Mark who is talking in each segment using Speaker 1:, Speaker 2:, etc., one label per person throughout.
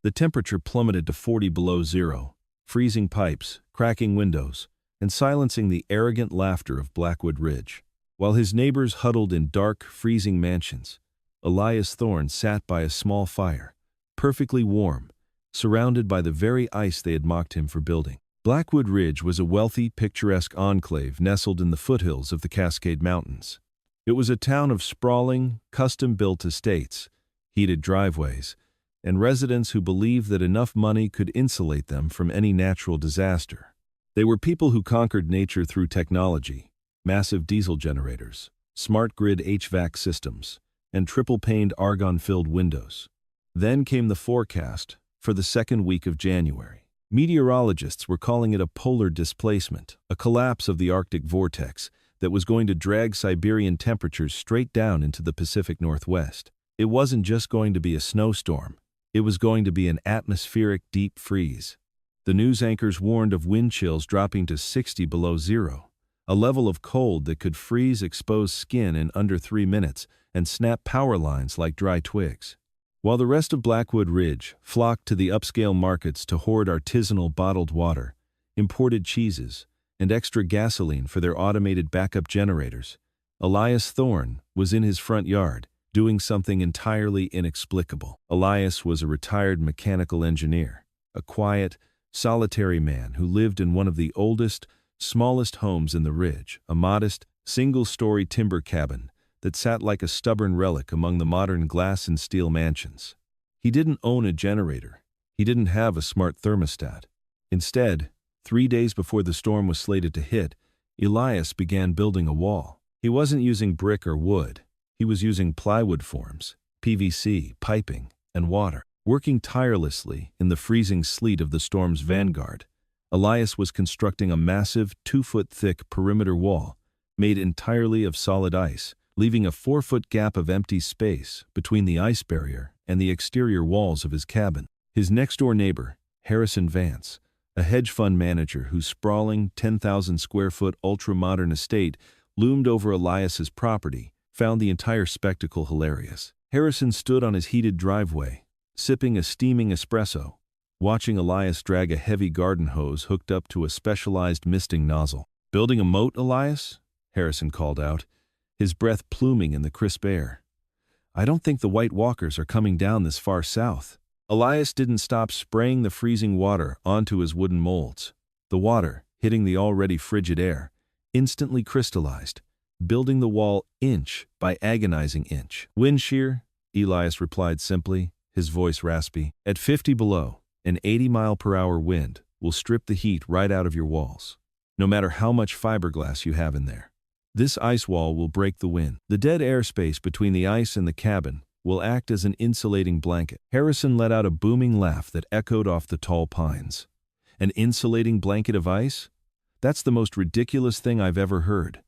Speaker 1: The temperature plummeted to 40 below zero, freezing pipes, cracking windows, and silencing the arrogant laughter of Blackwood Ridge. While his neighbors huddled in dark, freezing mansions, Elias Thorne sat by a small fire, perfectly warm, surrounded by the very ice they had mocked him for building. Blackwood Ridge was a wealthy, picturesque enclave nestled in the foothills of the Cascade Mountains. It was a town of sprawling, custom-built estates, heated driveways, and residents who believed that enough money could insulate them from any natural disaster. They were people who conquered nature through technology, massive diesel generators, smart grid HVAC systems, and triple-paned argon-filled windows. Then came the forecast for the second week of January. Meteorologists were calling it a polar displacement, a collapse of the Arctic vortex that was going to drag Siberian temperatures straight down into the Pacific Northwest. It wasn't just going to be a snowstorm. It was going to be an atmospheric deep freeze. The news anchors warned of wind chills dropping to 60 below zero, a level of cold that could freeze exposed skin in under 3 minutes and snap power lines like dry twigs. While the rest of Blackwood Ridge flocked to the upscale markets to hoard artisanal bottled water, imported cheeses, and extra gasoline for their automated backup generators, Elias Thorne was in his front yard, doing something entirely inexplicable. Elias was a retired mechanical engineer, a quiet, solitary man who lived in one of the oldest, smallest homes in the Ridge, a modest, single-story timber cabin that sat like a stubborn relic among the modern glass and steel mansions. He didn't own a generator. He didn't have a smart thermostat. Instead, 3 days before the storm was slated to hit, Elias began building a wall. He wasn't using brick or wood. He was using plywood forms, PVC, piping, and water. Working tirelessly in the freezing sleet of the storm's vanguard, Elias was constructing a massive 2-foot-thick perimeter wall made entirely of solid ice, leaving a 4-foot gap of empty space between the ice barrier and the exterior walls of his cabin. His next-door neighbor, Harrison Vance, a hedge fund manager whose sprawling 10,000-square-foot ultra-modern estate loomed over Elias's property, found the entire spectacle hilarious. Harrison stood on his heated driveway, sipping a steaming espresso, watching Elias drag a heavy garden hose hooked up to a specialized misting nozzle. "Building a moat, Elias?" Harrison called out, his breath pluming in the crisp air. "I don't think the White Walkers are coming down this far south." Elias didn't stop spraying the freezing water onto his wooden molds. The water, hitting the already frigid air, instantly crystallized, building the wall inch by agonizing inch. "Wind shear," Elias replied simply, his voice raspy. "At 50 below, an 80-mile-per-hour wind will strip the heat right out of your walls, no matter how much fiberglass you have in there. This ice wall will break the wind. The dead airspace between the ice and the cabin will act as an insulating blanket." Harrison let out a booming laugh that echoed off the tall pines. "An insulating blanket of ice? That's the most ridiculous thing I've ever heard.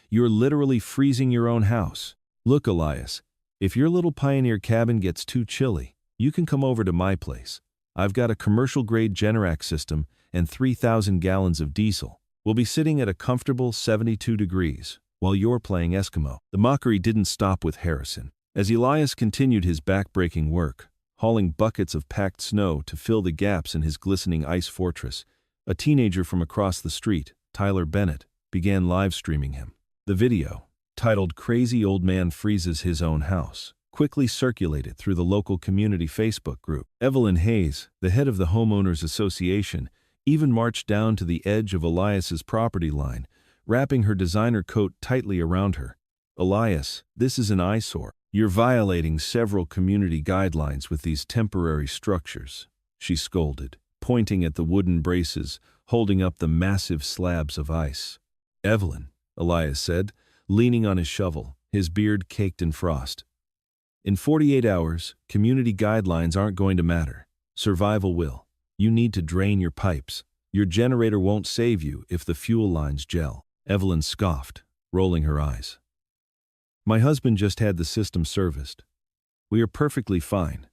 Speaker 1: You're literally freezing your own house. Look, Elias, if your little pioneer cabin gets too chilly, you can come over to my place. I've got a commercial-grade Generac system and 3,000 gallons of diesel. We'll be sitting at a comfortable 72 degrees while you're playing Eskimo." The mockery didn't stop with Harrison. As Elias continued his back-breaking work, hauling buckets of packed snow to fill the gaps in his glistening ice fortress, a teenager from across the street, Tyler Bennett, began live-streaming him. The video, titled "Crazy Old Man Freezes His Own House," quickly circulated through the local community Facebook group. Evelyn Hayes, the head of the Homeowners Association, even marched down to the edge of Elias's property line, wrapping her designer coat tightly around her. "Elias, this is an eyesore. You're violating several community guidelines with these temporary structures," she scolded, pointing at the wooden braces holding up the massive slabs of ice. "Evelyn," Elias said, leaning on his shovel, his beard caked in frost. "In 48 hours, community guidelines aren't going to matter. Survival will. You need to drain your pipes. Your generator won't save you if the fuel lines gel." Evelyn scoffed, rolling her eyes. "My husband just had the system serviced. We are perfectly fine.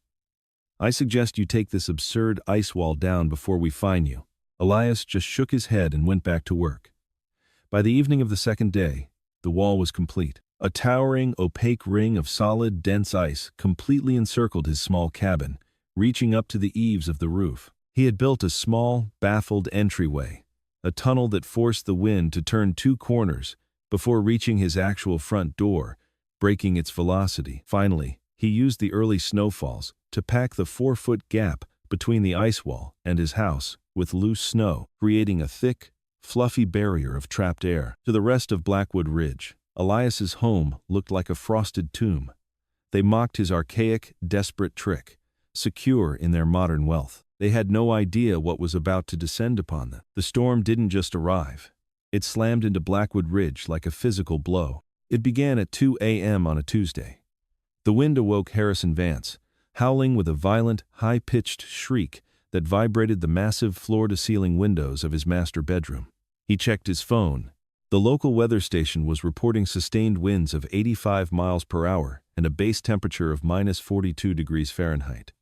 Speaker 1: I suggest you take this absurd ice wall down before we fine you." Elias just shook his head and went back to work. By the evening of the second day, the wall was complete. A towering, opaque ring of solid, dense ice completely encircled his small cabin, reaching up to the eaves of the roof. He had built a small, baffled entryway, a tunnel that forced the wind to turn 2 corners before reaching his actual front door, breaking its velocity. Finally, he used the early snowfalls to pack the 4-foot gap between the ice wall and his house with loose snow, creating a thick, fluffy barrier of trapped air. To the rest of Blackwood Ridge, Elias's home looked like a frosted tomb. They mocked his archaic, desperate trick, secure in their modern wealth. They had no idea what was about to descend upon them. The storm didn't just arrive. It slammed into Blackwood Ridge like a physical blow. It began at 2 a.m. on a Tuesday. The wind awoke Harrison Vance, howling with a violent, high-pitched shriek that vibrated the massive floor-to-ceiling windows of his master bedroom. He checked his phone. The local weather station was reporting sustained winds of 85 miles per hour and a base temperature of -42 degrees Fahrenheit.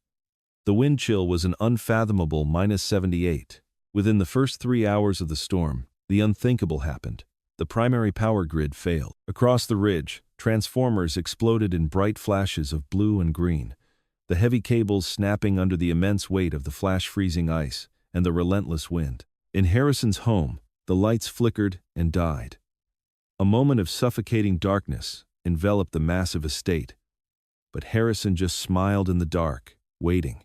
Speaker 1: The wind chill was an unfathomable -78. Within the first 3 hours of the storm, the unthinkable happened. The primary power grid failed. Across the ridge, transformers exploded in bright flashes of blue and green, the heavy cables snapping under the immense weight of the flash-freezing ice and the relentless wind. In Harrison's home, the lights flickered and died. A moment of suffocating darkness enveloped the massive estate, but Harrison just smiled in the dark, waiting.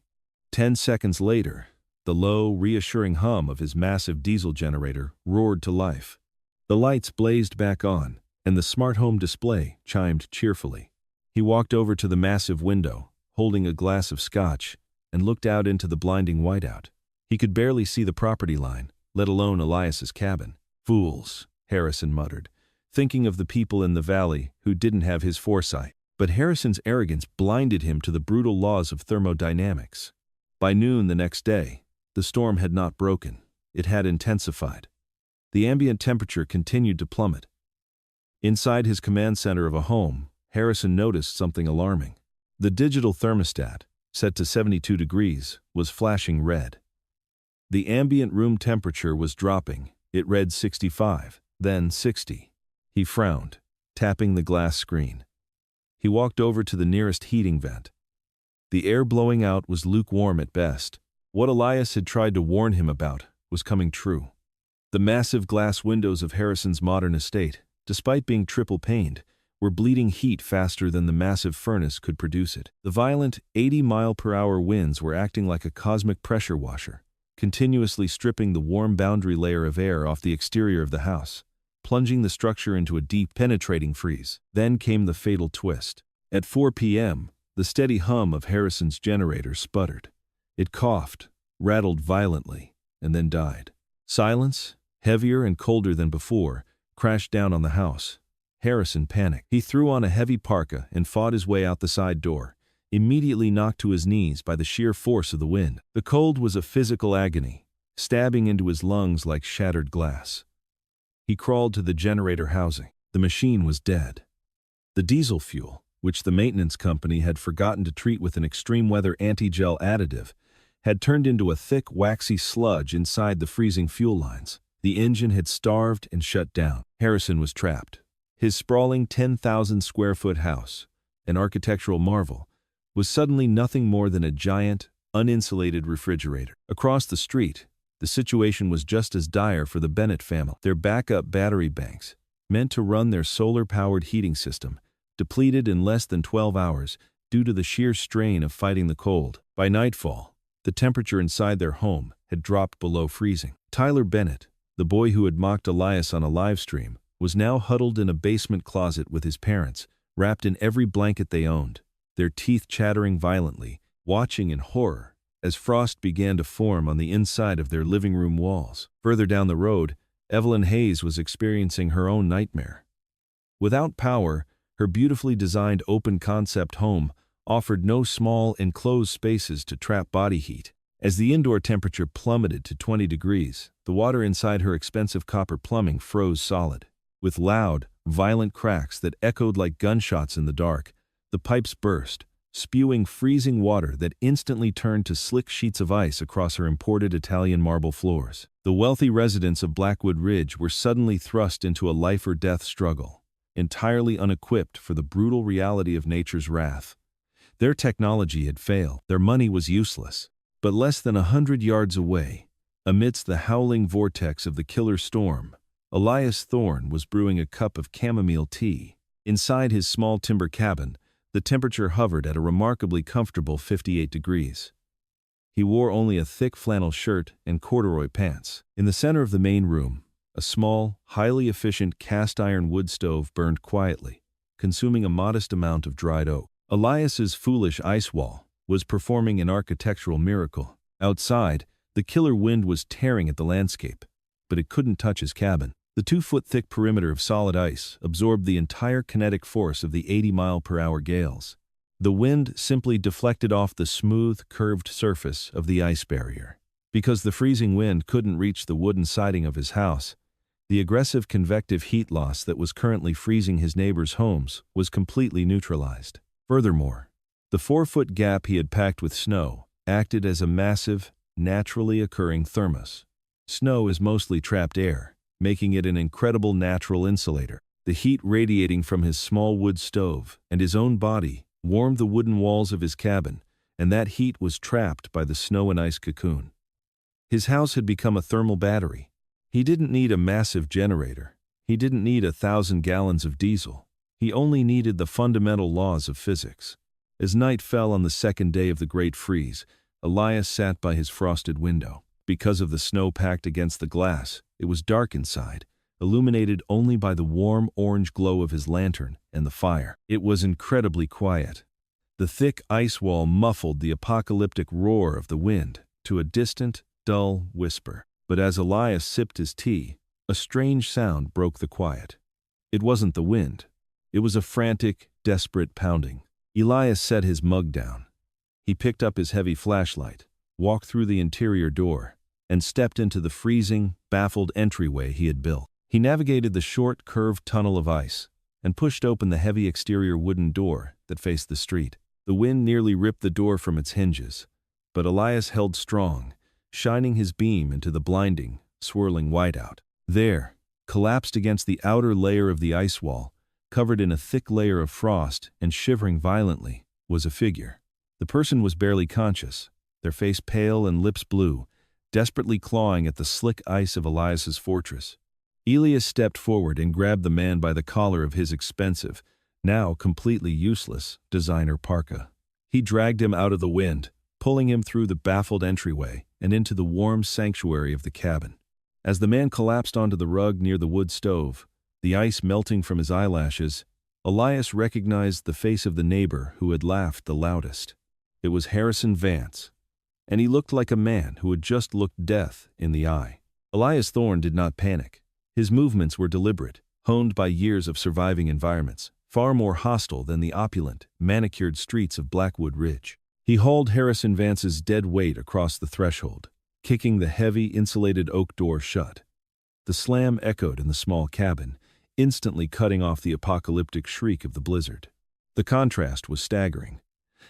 Speaker 1: 10 seconds later, the low, reassuring hum of his massive diesel generator roared to life. The lights blazed back on, and the smart home display chimed cheerfully. He walked over to the massive window, holding a glass of scotch, and looked out into the blinding whiteout. He could barely see the property line, let alone Elias's cabin. "Fools," Harrison muttered, thinking of the people in the valley who didn't have his foresight. But Harrison's arrogance blinded him to the brutal laws of thermodynamics. By noon the next day, the storm had not broken. It had intensified. The ambient temperature continued to plummet. Inside his command center of a home, Harrison noticed something alarming. The digital thermostat, set to 72 degrees, was flashing red. The ambient room temperature was dropping. It read 65, then 60. He frowned, tapping the glass screen. He walked over to the nearest heating vent. The air blowing out was lukewarm at best. What Elias had tried to warn him about was coming true. The massive glass windows of Harrison's modern estate, despite being triple-paned, were bleeding heat faster than the massive furnace could produce it. The violent 80-mile-per-hour winds were acting like a cosmic pressure washer, continuously stripping the warm boundary layer of air off the exterior of the house, plunging the structure into a deep, penetrating freeze. Then came the fatal twist. At 4 p.m., the steady hum of Harrison's generator sputtered. It coughed, rattled violently, and then died. Silence, heavier and colder than before, crashed down on the house. Harrison panicked. He threw on a heavy parka and fought his way out the side door, immediately knocked to his knees by the sheer force of the wind. The cold was a physical agony, stabbing into his lungs like shattered glass. He crawled to the generator housing. The machine was dead. The diesel fuel, which the maintenance company had forgotten to treat with an extreme weather anti-gel additive, had turned into a thick, waxy sludge inside the freezing fuel lines. The engine had starved and shut down. Harrison was trapped. His sprawling 10,000-square-foot house, an architectural marvel, was suddenly nothing more than a giant, uninsulated refrigerator. Across the street, the situation was just as dire for the Bennett family. Their backup battery banks, meant to run their solar-powered heating system, depleted in less than 12 hours due to the sheer strain of fighting the cold. By nightfall, the temperature inside their home had dropped below freezing. Tyler Bennett, the boy who had mocked Elias on a live stream, was now huddled in a basement closet with his parents, wrapped in every blanket they owned, their teeth chattering violently, watching in horror as frost began to form on the inside of their living room walls. Further down the road, Evelyn Hayes was experiencing her own nightmare. Without power, her beautifully designed open-concept home offered no small, enclosed spaces to trap body heat. As the indoor temperature plummeted to 20 degrees, the water inside her expensive copper plumbing froze solid. With loud, violent cracks that echoed like gunshots in the dark, the pipes burst, spewing freezing water that instantly turned to slick sheets of ice across her imported Italian marble floors. The wealthy residents of Blackwood Ridge were suddenly thrust into a life-or-death struggle, entirely unequipped for the brutal reality of nature's wrath. Their technology had failed. Their money was useless. But less than 100 yards away, amidst the howling vortex of the killer storm, Elias Thorne was brewing a cup of chamomile tea. Inside his small timber cabin, the temperature hovered at a remarkably comfortable 58 degrees. He wore only a thick flannel shirt and corduroy pants. In the center of the main room, a small, highly efficient cast-iron wood stove burned quietly, consuming a modest amount of dried oak. Elias's foolish ice wall was performing an architectural miracle. Outside, the killer wind was tearing at the landscape, but it couldn't touch his cabin. The 2-foot-thick perimeter of solid ice absorbed the entire kinetic force of the 80-mile-per-hour gales. The wind simply deflected off the smooth, curved surface of the ice barrier. Because the freezing wind couldn't reach the wooden siding of his house, the aggressive convective heat loss that was currently freezing his neighbors' homes was completely neutralized. Furthermore, the 4-foot gap he had packed with snow acted as a massive, naturally occurring thermos. Snow is mostly trapped air, making it an incredible natural insulator. The heat radiating from his small wood stove and his own body warmed the wooden walls of his cabin, and that heat was trapped by the snow and ice cocoon. His house had become a thermal battery. He didn't need a massive generator. He didn't need 1,000 gallons of diesel. He only needed the fundamental laws of physics. As night fell on the second day of the Great Freeze, Elias sat by his frosted window. Because of the snow packed against the glass, it was dark inside, illuminated only by the warm orange glow of his lantern and the fire. It was incredibly quiet. The thick ice wall muffled the apocalyptic roar of the wind to a distant, dull whisper. But as Elias sipped his tea, a strange sound broke the quiet. It wasn't the wind. It was a frantic, desperate pounding. Elias set his mug down. He picked up his heavy flashlight, walked through the interior door, and stepped into the freezing, baffled entryway he had built. He navigated the short, curved tunnel of ice and pushed open the heavy exterior wooden door that faced the street. The wind nearly ripped the door from its hinges, but Elias held strong, shining his beam into the blinding, swirling whiteout. There, collapsed against the outer layer of the ice wall, covered in a thick layer of frost and shivering violently, was a figure. The person was barely conscious, their face pale and lips blue, desperately clawing at the slick ice of Elias's fortress. Elias stepped forward and grabbed the man by the collar of his expensive, now completely useless, designer parka. He dragged him out of the wind, pulling him through the baffled entryway and into the warm sanctuary of the cabin. As the man collapsed onto the rug near the wood stove, the ice melting from his eyelashes, Elias recognized the face of the neighbor who had laughed the loudest. It was Harrison Vance, and he looked like a man who had just looked death in the eye. Elias Thorne did not panic. His movements were deliberate, honed by years of surviving environments, far more hostile than the opulent, manicured streets of Blackwood Ridge. He hauled Harrison Vance's dead weight across the threshold, kicking the heavy, insulated oak door shut. The slam echoed in the small cabin, instantly cutting off the apocalyptic shriek of the blizzard. The contrast was staggering.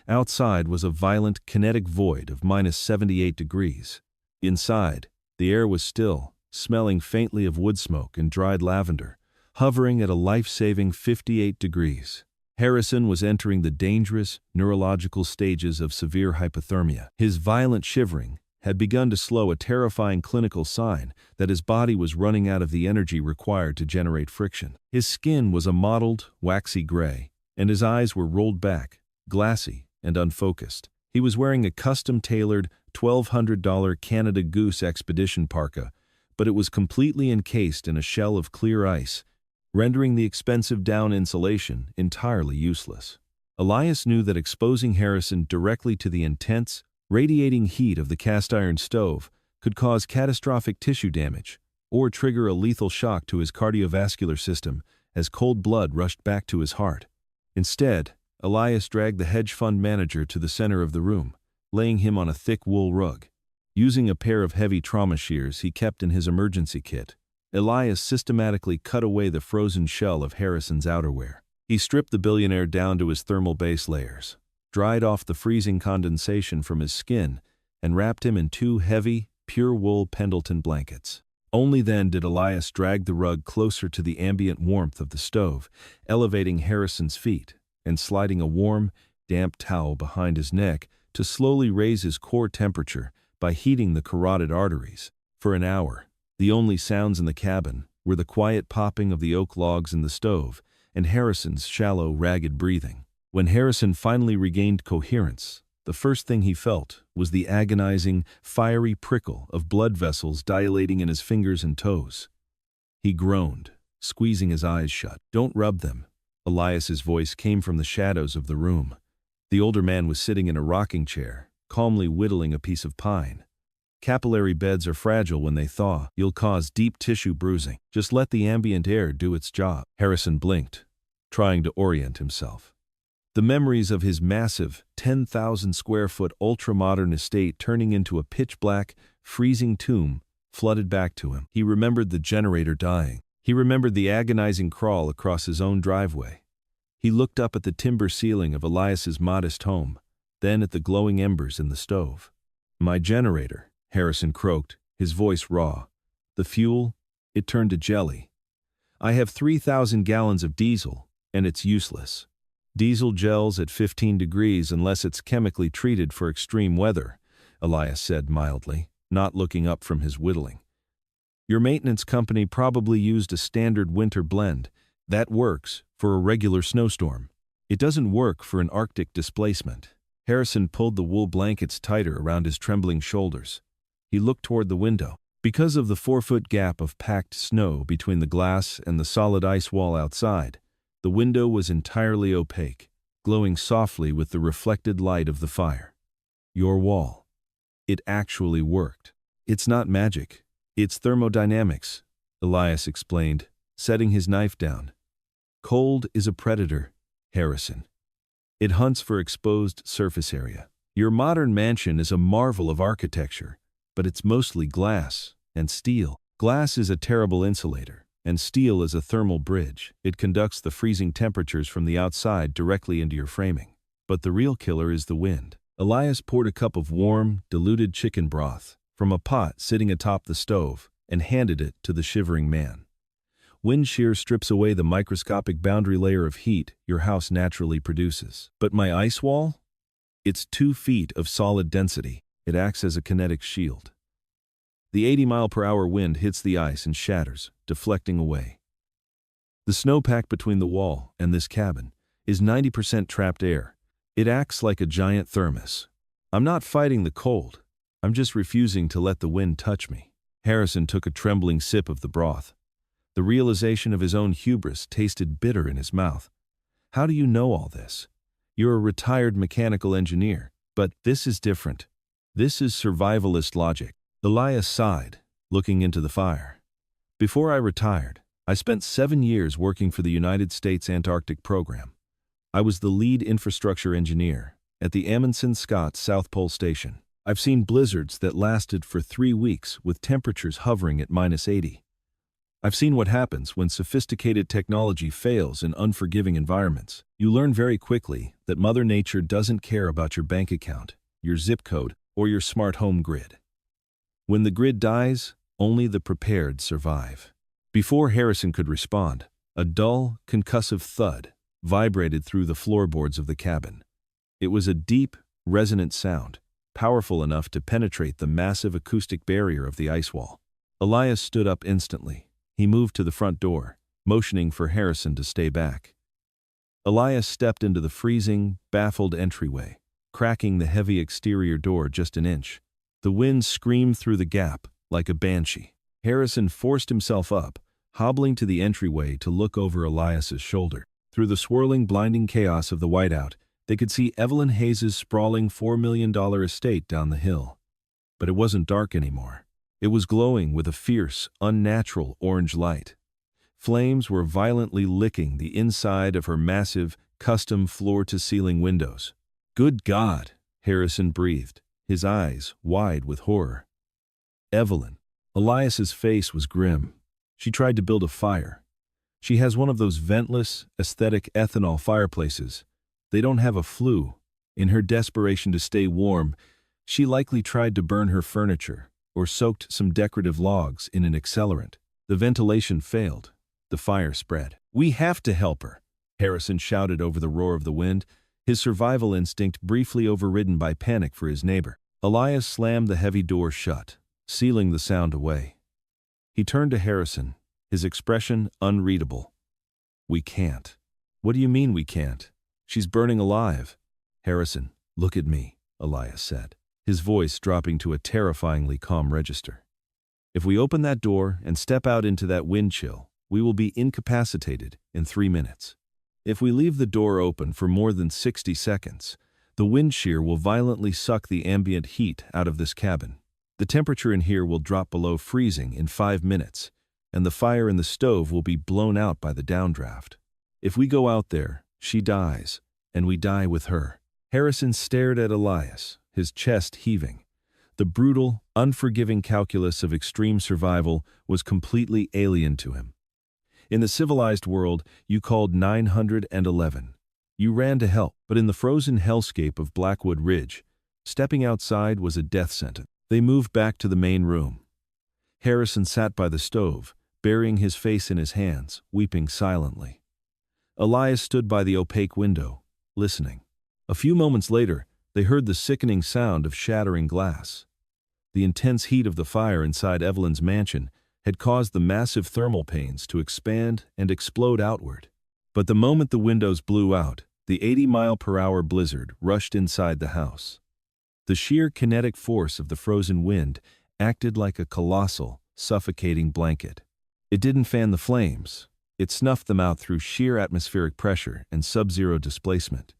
Speaker 1: Outside was a violent, kinetic void of -78 degrees. Inside, the air was still, smelling faintly of wood smoke and dried lavender, hovering at a life-saving 58 degrees. Harrison was entering the dangerous, neurological stages of severe hypothermia. His violent shivering had begun to slow, a terrifying clinical sign that his body was running out of the energy required to generate friction. His skin was a mottled, waxy gray, and his eyes were rolled back, glassy and unfocused. He was wearing a custom-tailored $1,200 Canada Goose expedition parka, but it was completely encased in a shell of clear ice, rendering the expensive down insulation entirely useless. Elias knew that exposing Harrison directly to the intense, radiating heat of the cast-iron stove could cause catastrophic tissue damage or trigger a lethal shock to his cardiovascular system as cold blood rushed back to his heart. Instead, Elias dragged the hedge fund manager to the center of the room, laying him on a thick wool rug. Using a pair of heavy trauma shears he kept in his emergency kit, Elias systematically cut away the frozen shell of Harrison's outerwear. He stripped the billionaire down to his thermal base layers, dried off the freezing condensation from his skin, and wrapped him in 2 heavy, pure wool Pendleton blankets. Only then did Elias drag the rug closer to the ambient warmth of the stove, elevating Harrison's feet and sliding a warm, damp towel behind his neck to slowly raise his core temperature by heating the carotid arteries. For an hour, the only sounds in the cabin were the quiet popping of the oak logs in the stove and Harrison's shallow, ragged breathing. When Harrison finally regained coherence, the first thing he felt was the agonizing, fiery prickle of blood vessels dilating in his fingers and toes. He groaned, squeezing his eyes shut. "Don't rub them." Elias's voice came from the shadows of the room. The older man was sitting in a rocking chair, calmly whittling a piece of pine. "Capillary beds are fragile when they thaw. You'll cause deep tissue bruising. Just let the ambient air do its job." Harrison blinked, trying to orient himself. The memories of his massive, 10,000-square-foot ultra-modern estate turning into a pitch-black, freezing tomb flooded back to him. He remembered the generator dying. He remembered the agonizing crawl across his own driveway. He looked up at the timber ceiling of Elias's modest home, then at the glowing embers in the stove. "My generator," Harrison croaked, his voice raw. "The fuel, it turned to jelly. I have 3,000 gallons of diesel, and it's useless. Diesel gels at 15 degrees unless it's chemically treated for extreme weather," Elias said mildly, not looking up from his whittling. "Your maintenance company probably used a standard winter blend. That works for a regular snowstorm. It doesn't work for an Arctic displacement." Harrison pulled the wool blankets tighter around his trembling shoulders. He looked toward the window. Because of the 4-foot gap of packed snow between the glass and the solid ice wall outside, the window was entirely opaque, glowing softly with the reflected light of the fire. "Your wall. It actually worked. It's not magic. It's thermodynamics," Elias explained, setting his knife down. "Cold is a predator, Harrison. It hunts for exposed surface area. Your modern mansion is a marvel of architecture, but it's mostly glass and steel. Glass is a terrible insulator, and steel is a thermal bridge. It conducts the freezing temperatures from the outside directly into your framing. But the real killer is the wind." Elias poured a cup of warm, diluted chicken broth from a pot sitting atop the stove and handed it to the shivering man. "Wind shear strips away the microscopic boundary layer of heat your house naturally produces. But my ice wall? It's 2 feet of solid density. It acts as a kinetic shield. The 80-mile-per-hour wind hits the ice and shatters, deflecting away. The snowpack between the wall and this cabin is 90% trapped air. It acts like a giant thermos. I'm not fighting the cold. I'm just refusing to let the wind touch me." Harrison took a trembling sip of the broth. The realization of his own hubris tasted bitter in his mouth. "How do you know all this? You're a retired mechanical engineer, but this is different. This is survivalist logic." Elias sighed, looking into the fire. "Before I retired, I spent 7 years working for the United States Antarctic Program. I was the lead infrastructure engineer at the Amundsen Scott South Pole Station. I've seen blizzards that lasted for 3 weeks with temperatures hovering at -80. I've seen what happens when sophisticated technology fails in unforgiving environments. You learn very quickly that Mother Nature doesn't care about your bank account, your zip code, or your smart home grid. When the grid dies, only the prepared survive." Before Harrison could respond, a dull, concussive thud vibrated through the floorboards of the cabin. It was a deep, resonant sound, powerful enough to penetrate the massive acoustic barrier of the ice wall. Elias stood up instantly. He moved to the front door, motioning for Harrison to stay back. Elias stepped into the freezing, baffled entryway, cracking the heavy exterior door just an inch. The wind screamed through the gap like a banshee. Harrison forced himself up, hobbling to the entryway to look over Elias's shoulder. Through the swirling, blinding chaos of the whiteout, they could see Evelyn Hayes's sprawling $4 million estate down the hill. But it wasn't dark anymore. It was glowing with a fierce, unnatural orange light. Flames were violently licking the inside of her massive, custom floor-to-ceiling windows. "Good God," Harrison breathed, his eyes wide with horror. "Evelyn." Elias's face was grim. "She tried to build a fire. She has one of those ventless, aesthetic ethanol fireplaces. They don't have a flue. In her desperation to stay warm, she likely tried to burn her furniture or soaked some decorative logs in an accelerant. The ventilation failed. The fire spread." "We have to help her," Harrison shouted over the roar of the wind. his survival instinct briefly overridden by panic for his neighbor. Elias slammed the heavy door shut, sealing the sound away. He turned to Harrison, his expression unreadable. "We can't." "What do you mean we can't? She's burning alive." "Harrison, look at me," Elias said, his voice dropping to a terrifyingly calm register. "If we open that door and step out into that wind chill, we will be incapacitated in 3 minutes. If we leave the door open for more than 60 seconds, the wind shear will violently suck the ambient heat out of this cabin. The temperature in here will drop below freezing in 5 minutes, and the fire in the stove will be blown out by the downdraft. If we go out there, she dies, and we die with her." Harrison stared at Elias, his chest heaving. The brutal, unforgiving calculus of extreme survival was completely alien to him. In the civilized world, you called 911. You ran to help, but in the frozen hellscape of Blackwood Ridge, stepping outside was a death sentence. They moved back to the main room. Harrison sat by the stove, burying his face in his hands, weeping silently. Elias stood by the opaque window, listening. A few moments later, they heard the sickening sound of shattering glass. The intense heat of the fire inside Evelyn's mansion had caused the massive thermal panes to expand and explode outward. But the moment the windows blew out, the 80-mile-per-hour blizzard rushed inside the house. The sheer kinetic force of the frozen wind acted like a colossal, suffocating blanket. It didn't fan the flames. It snuffed them out through sheer atmospheric pressure and sub-zero displacement.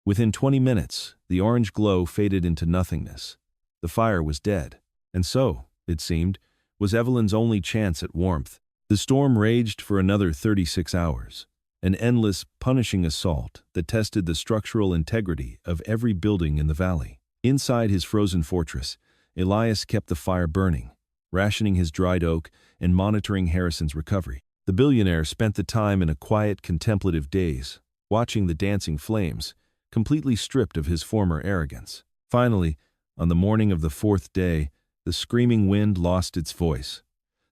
Speaker 1: Within 20 minutes, the orange glow faded into nothingness. The fire was dead. And so, it seemed, was Evelyn's only chance at warmth. The storm raged for another 36 hours. An endless, punishing assault that tested the structural integrity of every building in the valley. Inside his frozen fortress, Elias kept the fire burning, rationing his dried oak and monitoring Harrison's recovery. The billionaire spent the time in a quiet, contemplative daze, watching the dancing flames, completely stripped of his former arrogance. Finally, on the morning of the 4th day, the screaming wind lost its voice.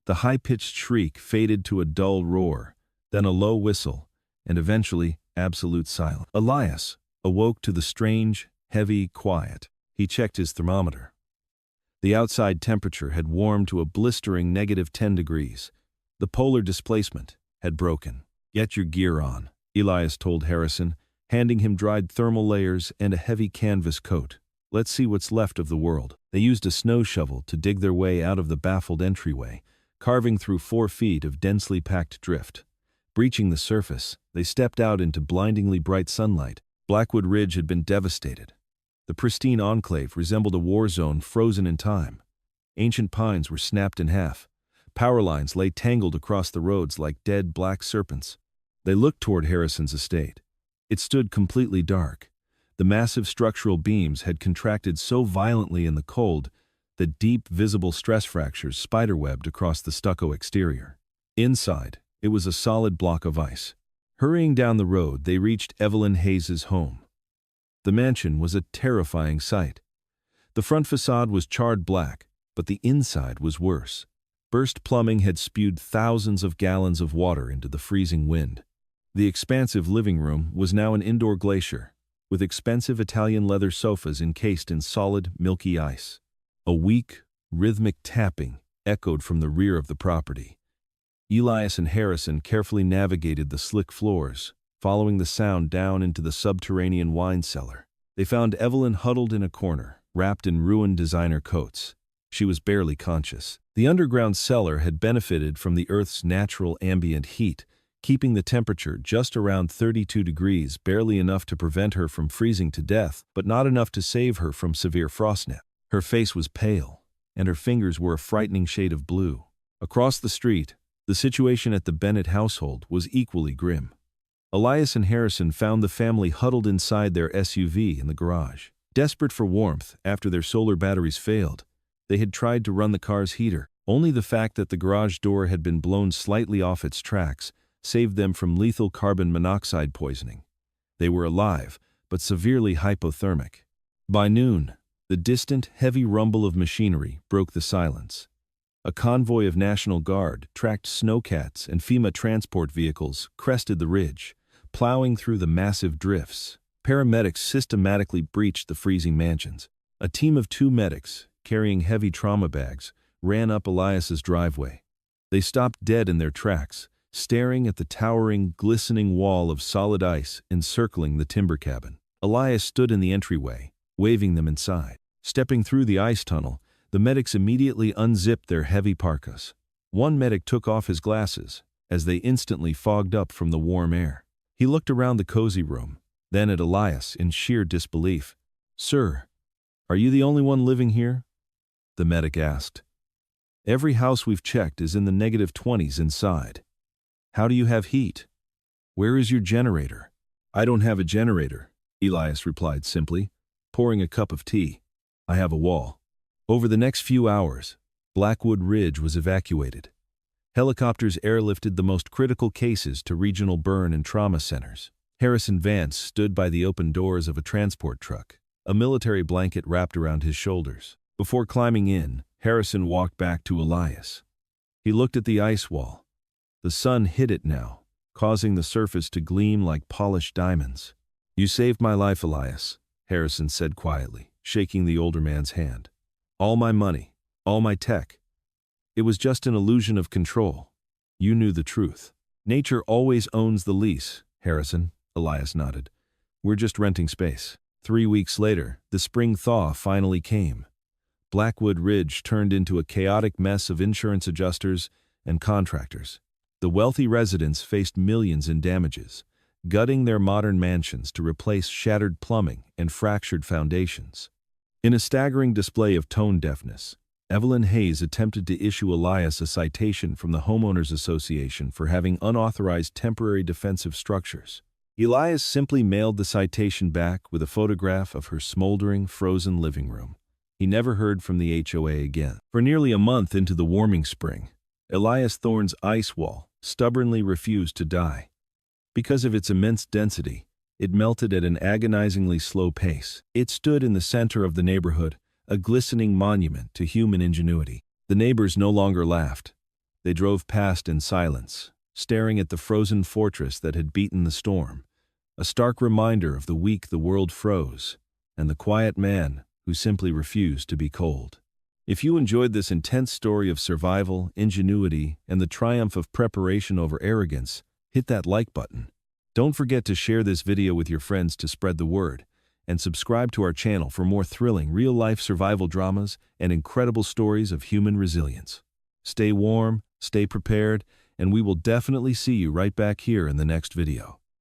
Speaker 1: The high-pitched shriek faded to a dull roar, then a low whistle, and eventually absolute silence. Elias awoke to the strange, heavy quiet. He checked his thermometer. The outside temperature had warmed to a blistering -10 degrees. The polar displacement had broken. "Get your gear on," Elias told Harrison, handing him dried thermal layers and a heavy canvas coat. "Let's see what's left of the world." They used a snow shovel to dig their way out of the baffled entryway, carving through 4 feet of densely packed drift. Breaching the surface, they stepped out into blindingly bright sunlight. Blackwood Ridge had been devastated. The pristine enclave resembled a war zone frozen in time. Ancient pines were snapped in half. Power lines lay tangled across the roads like dead black serpents. They looked toward Harrison's estate. It stood completely dark. The massive structural beams had contracted so violently in the cold that deep, visible stress fractures spiderwebbed across the stucco exterior. Inside, it was a solid block of ice. Hurrying down the road, they reached Evelyn Hayes's home. The mansion was a terrifying sight. The front facade was charred black, but the inside was worse. Burst plumbing had spewed thousands of gallons of water into the freezing wind. The expansive living room was now an indoor glacier, with expensive Italian leather sofas encased in solid, milky ice. A weak, rhythmic tapping echoed from the rear of the property. Elias and Harrison carefully navigated the slick floors, following the sound down into the subterranean wine cellar. They found Evelyn huddled in a corner, wrapped in ruined designer coats. She was barely conscious. The underground cellar had benefited from the Earth's natural ambient heat, keeping the temperature just around 32 degrees, barely enough to prevent her from freezing to death, but not enough to save her from severe frostnip. Her face was pale, and her fingers were a frightening shade of blue. Across the street, the situation at the Bennett household was equally grim. Elias and Harrison found the family huddled inside their SUV in the garage. Desperate for warmth after their solar batteries failed, they had tried to run the car's heater. Only the fact that the garage door had been blown slightly off its tracks saved them from lethal carbon monoxide poisoning. They were alive, but severely hypothermic. By noon, the distant, heavy rumble of machinery broke the silence. A convoy of National Guard, tracked snowcats, and FEMA transport vehicles crested the ridge, plowing through the massive drifts. Paramedics systematically breached the freezing mansions. A team of 2 medics, carrying heavy trauma bags, ran up Elias's driveway. They stopped dead in their tracks, staring at the towering, glistening wall of solid ice encircling the timber cabin. Elias stood in the entryway, waving them inside. Stepping through the ice tunnel, the medics immediately unzipped their heavy parkas. One medic took off his glasses, as they instantly fogged up from the warm air. He looked around the cozy room, then at Elias in sheer disbelief. "Sir, are you the only one living here?" the medic asked. "Every house we've checked is in the -20s inside. How do you have heat? Where is your generator?" "I don't have a generator," Elias replied simply, pouring a cup of tea. "I have a wall." Over the next few hours, Blackwood Ridge was evacuated. Helicopters airlifted the most critical cases to regional burn and trauma centers. Harrison Vance stood by the open doors of a transport truck, a military blanket wrapped around his shoulders. Before climbing in, Harrison walked back to Elias. He looked at the ice wall. The sun hit it now, causing the surface to gleam like polished diamonds. "You saved my life, Elias," Harrison said quietly, shaking the older man's hand. "All my money, all my tech. It was just an illusion of control. You knew the truth." "Nature always owns the lease, Harrison," Elias nodded. "We're just renting space." 3 weeks later, the spring thaw finally came. Blackwood Ridge turned into a chaotic mess of insurance adjusters and contractors. The wealthy residents faced millions in damages, gutting their modern mansions to replace shattered plumbing and fractured foundations. In a staggering display of tone deafness, Evelyn Hayes attempted to issue Elias a citation from the Homeowners Association for having unauthorized temporary defensive structures. Elias simply mailed the citation back with a photograph of her smoldering, frozen living room. He never heard from the HOA again. For nearly a month into the warming spring, Elias Thorne's ice wall stubbornly refused to die. Because of its immense density, it melted at an agonizingly slow pace. It stood in the center of the neighborhood, a glistening monument to human ingenuity. The neighbors no longer laughed. They drove past in silence, staring at the frozen fortress that had beaten the storm, a stark reminder of the week the world froze, and the quiet man who simply refused to be cold. If you enjoyed this intense story of survival, ingenuity, and the triumph of preparation over arrogance, hit that like button. Don't forget to share this video with your friends to spread the word, and subscribe to our channel for more thrilling real-life survival dramas and incredible stories of human resilience. Stay warm, stay prepared, and we will definitely see you right back here in the next video.